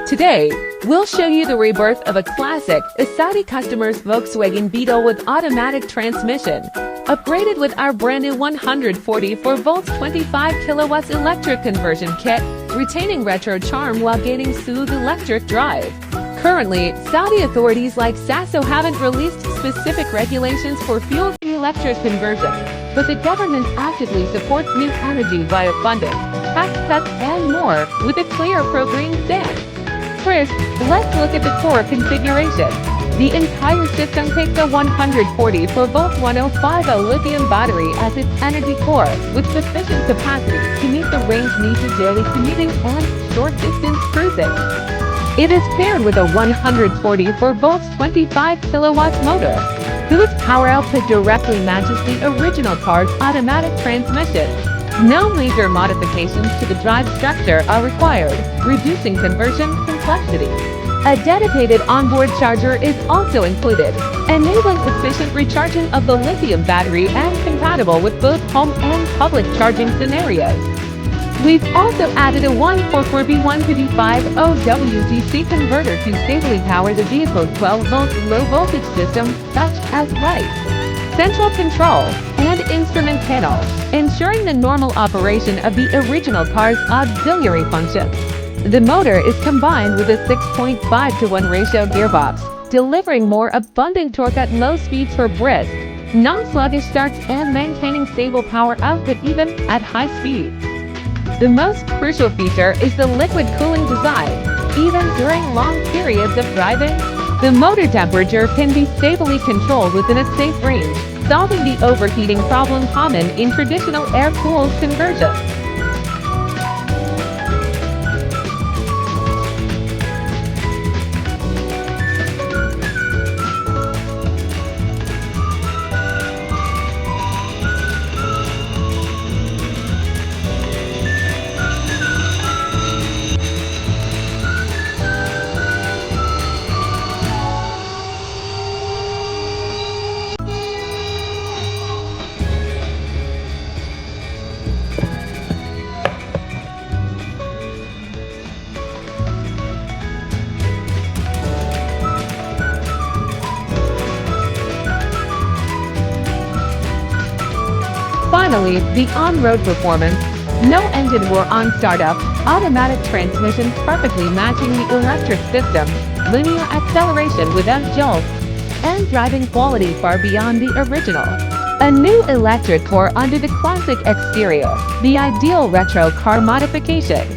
Today, we'll show you the rebirth of a classic, a Saudi customer's Volkswagen Beetle with automatic transmission, upgraded with our brand new 144V 25KW electric conversion kit, retaining retro charm while gaining smooth electric drive. Currently, Saudi authorities like SASO haven't released specific regulations for fuel-free electric conversion, but the government actively supports new energy via funding, tax cuts, and more, with a clear pro-green stance. First, let's look at the core configuration. The entire system takes a 144V 1050 lithium battery as its energy core, with sufficient capacity to meet the range needed daily commuting and short-distance cruising. It is paired with a 144V 25KW motor, whose power output directly matches the original car's automatic transmission. No major modifications to the drive structure are required, reducing conversion complexity. A dedicated onboard charger is also included, enabling efficient recharging of the lithium battery and compatible with both home and public charging scenarios. We've also added a 144V 25KW DC converter to stably power the vehicle's 12-volt low-voltage system, such as lights, central control, and instrument panel, ensuring the normal operation of the original car's auxiliary functions. The motor is combined with a 6.5:1 ratio gearbox, delivering more abundant torque at low speeds for brisk, non-sluggish starts and maintaining stable power output even at high speeds. The most crucial feature is the liquid cooling design. Even during long periods of driving, the motor temperature can be stably controlled within a safe range, solving the overheating problem common in traditional air-cooled conversions. Finally, the on-road performance. No engine roar on startup, automatic transmission perfectly matching the electric system, linear acceleration without jolts, and driving quality far beyond the original. A new electric core under the classic exterior, the ideal retro car modification.